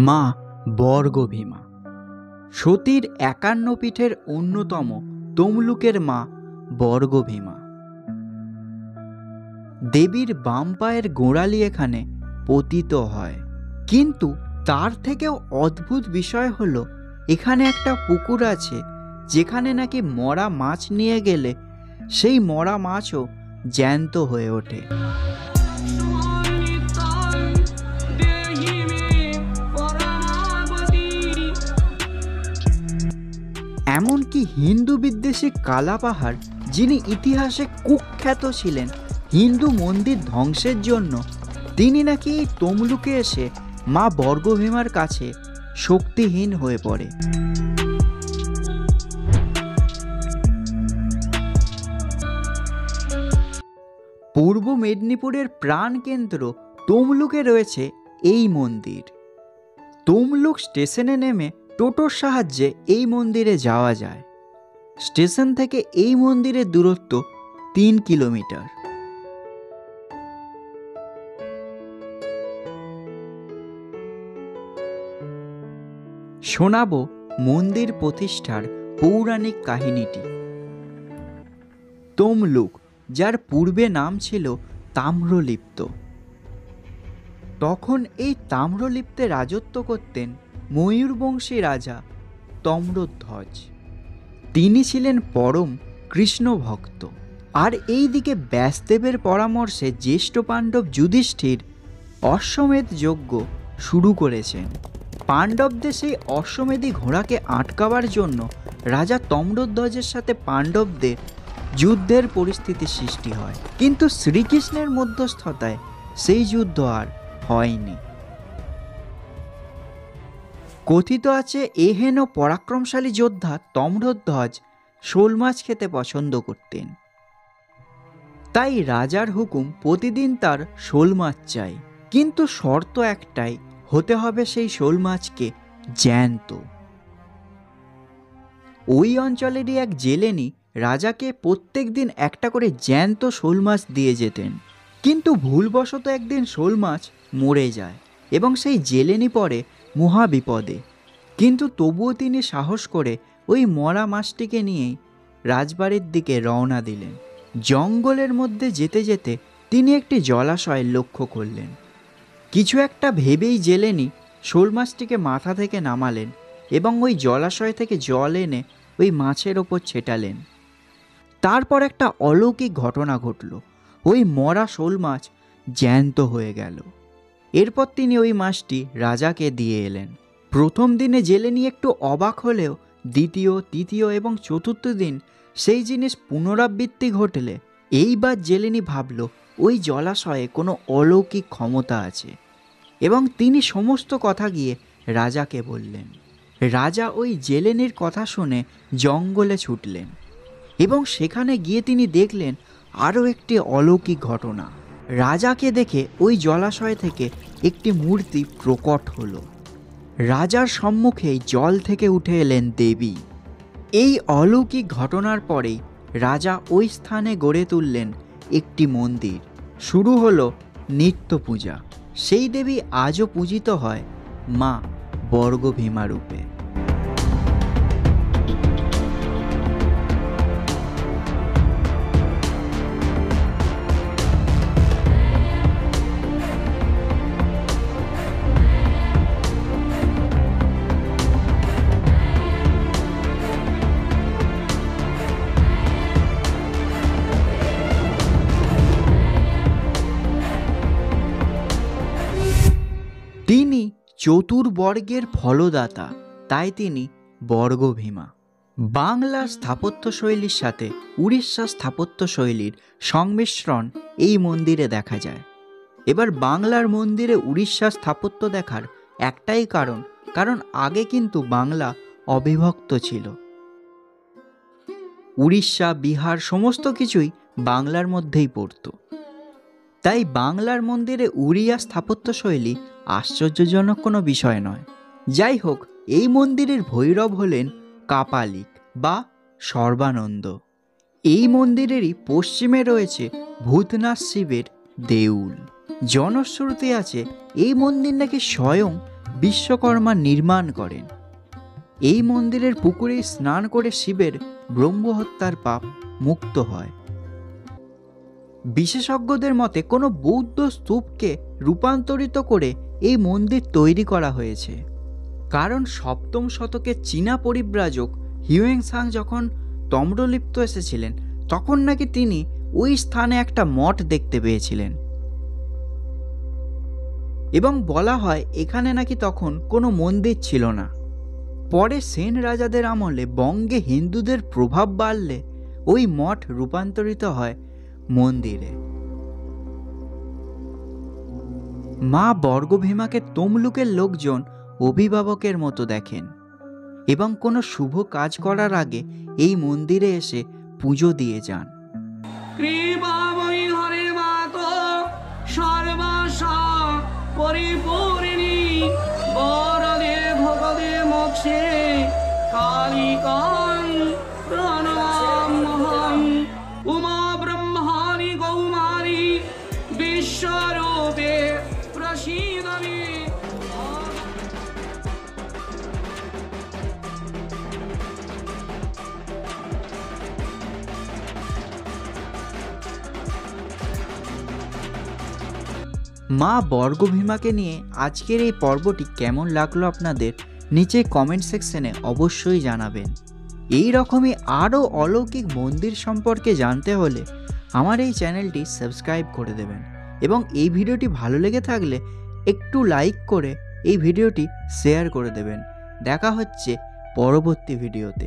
মা বর্গভীমা, সতীর ৫১ পীঠের অন্যতম তমলুকের মা বর্গভীমা। দেবীর বাম পায়ের গোড়ালি এখানে পতিত হয়, কিন্তু তার থেকেও অদ্ভুত বিষয় হলো এখানে একটা পুকুর আছে যেখানে নাকি মরা মাছ নিয়ে গেলে সেই মরা মাছও জ্যান্ত হয়ে ওঠে। এমনকি হিন্দু বিদ্বেষী কালাপাহাড়, যিনি ইতিহাসে কুখ্যাত ছিলেন হিন্দু মন্দির ধ্বংসের জন্য, তিনি নাকি এই তমলুকে এসে মা বর্গভীমার কাছে শক্তিহীন হয়ে পড়ে। পূর্ব মেদিনীপুরের প্রাণকেন্দ্র তমলুকে রয়েছে এই মন্দির। তমলুক স্টেশনে নেমে টোটোর সাহায্যে এই মন্দিরে যাওয়া যায়। স্টেশন থেকে এই মন্দিরের দূরত্ব ৩ কিলোমিটার। শোনাবো মন্দির প্রতিষ্ঠার পৌরাণিক কাহিনীটি। তমলুক, যার পূর্বে নাম ছিল তাম্রলিপ্ত, তখন এই তাম্রলিপ্তে রাজত্ব করতেন ময়ূরবংশী রাজা তম্রধ্বজ। তিনি ছিলেন পরম কৃষ্ণ ভক্ত। আর এই দিকে ব্যাসদেবের পরামর্শে জ্যেষ্ঠ পাণ্ডব যুধিষ্ঠির অশ্বমেধ যজ্ঞ শুরু করেছেন। পাণ্ডবদের সেই অশ্বমেধী ঘোড়াকে আটকাবার জন্য রাজা তম্রধ্বজের সাথে পাণ্ডবদের যুদ্ধের পরিস্থিতি সৃষ্টি হয়, কিন্তু শ্রীকৃষ্ণের মধ্যস্থতায় সেই যুদ্ধ আর হয়নি। কথিত আছে এহেন পরাক্রমশালী যোদ্ধা তম্রধ্বজ শোল মাছ খেতে পছন্দ করতেন। তাই রাজার হুকুম প্রতিদিন তার শোল মাছ চাই, কিন্তু শর্ত একটাই, হতে হবে সেই শোল মাছকে জ্যান্ত। ওই অঞ্চলেরই এক জেলেনি রাজাকে প্রত্যেক দিন একটা করে জ্যান্ত শোল মাছ দিয়ে যেতেন, কিন্তু ভুলবশত একদিন শোল মাছ মরে যায় এবং সেই জেলেনি পড়ে মহা বিপদে। কিন্তু তবুও তিনি সাহস করে ওই মরা মাছটিকে নিয়েই রাজবাড়ির দিকে রওনা দিলেন। জঙ্গলের মধ্যে যেতে যেতে তিনি একটি জলাশয় লক্ষ্য করলেন। কিছু একটা ভেবেই জেলেনি শোল মাছটিকে মাথা থেকে নামালেন এবং ওই জলাশয় থেকে জল এনে ওই মাছের ওপর ছেটালেন। তারপর একটা অলৌকিক ঘটনা ঘটল, ওই মরা শোল মাছ জ্যান্ত হয়ে গেল। এরপর তিনি ওই মাছটি রাজাকে দিয়ে এলেন। প্রথম দিনে জেলেনি একটু অবাক হলেও দ্বিতীয়, তৃতীয় এবং চতুর্থ দিন সেই জিনিস পুনরাবৃত্তি ঘটলে এইবার জেলেনি ভাবল ওই জলাশয়ে কোনো অলৌকিক ক্ষমতা আছে এবং তিনি সমস্ত কথা গিয়ে রাজাকে বললেন। রাজা ওই জেলেনির কথা শুনে জঙ্গলে ছুটলেন এবং সেখানে গিয়ে তিনি দেখলেন আরও একটি অলৌকিক ঘটনা। রাজাকে দেখে ওই জলাশয় থেকে একটি মূর্তি প্রকট হলো। রাজার সম্মুখেই জল থেকে উঠে এলেন দেবী। এই অলৌকিক ঘটনার পরেই রাজা ওই স্থানে গড়ে তুললেন একটি মন্দির। শুরু হলো নিত্য পূজা। সেই দেবী আজও পূজিত হয় মা বর্গভীমা রূপে। তিনি চতুর্বর্গের ফলদাতা, তাই তিনি বর্গভীমা। বাংলার স্থাপত্যশৈলীর সাথে উড়িষ্যার স্থাপত্যশৈলীর সংমিশ্রণ এই মন্দিরে দেখা যায়। এবার বাংলার মন্দিরে উড়িষ্যার স্থাপত্য দেখার একটাই কারণ আগে কিন্তু বাংলা অবিভক্ত ছিল। উড়িষ্যা, বিহার সমস্ত কিছুই বাংলার মধ্যেই পড়ত। তাই বাংলার মন্দিরে উড়িয়া স্থাপত্যশৈলী আশ্চর্যজনক কোনো বিষয় নয়। যাই হোক, এই মন্দিরের ভৈরব হলেন কাপালিক বা সর্বানন্দ। এই মন্দিরেরই পশ্চিমে রয়েছে ভূতনাথ শিবের দেউল। জনশ্রুতি আছে এই মন্দির নাকি স্বয়ং বিশ্বকর্মা নির্মাণ করেন। এই মন্দিরের পুকুরে স্নান করে শিবের ব্রহ্মহত্যার পাপ মুক্ত হয়। বিশেষজ্ঞদের মতে কোনো বৌদ্ধ স্তূপকে রূপান্তরিত করে এই মন্দির তৈরি করা হয়েছে, কারণ সপ্তম শতকে চীনা পরিব্রাজক হিউয়েনসাং যখন তম্রলিপ্ত এসেছিলেন তখন নাকি তিনি ওই স্থানে একটা মঠ দেখতে পেয়েছিলেন এবং বলা হয় এখানে নাকি তখন কোনো মন্দির ছিল না। পরে সেন রাজাদের আমলে বঙ্গে হিন্দুদের প্রভাব বাড়লে ওই মঠ রূপান্তরিত হয় মন্দিরে। মা বর্গভীমাকে তমলুকের লোকজন অভিভাবকের মতো দেখেন এবং কোনো শুভ কাজ করার আগে এই মন্দিরে এসে পুজো দিয়ে যান। পরিপূর্ণী বরদে ভগদে মোক্ষে কালিকাং প্রণমাম্যহং উমা ব্রহ্মাণি কৌমারি বিশ্বরূপে প্রসীদমি। মা বর্গভীমাকে নিয়ে আজকের এই পর্বটি কেমন লাগলো আপনাদের নিচে কমেন্ট সেকশনে অবশ্যই জানাবেন। এই রকমই আরও অলৌকিক মন্দির সম্পর্কে জানতে হলে আমার এই চ্যানেলটি সাবস্ক্রাইব করে দেবেন এবং এই ভিডিওটি ভালো লেগে থাকলে একটু লাইক করে এই ভিডিওটি শেয়ার করে দেবেন। দেখা হচ্ছে পরবর্তী ভিডিওতে।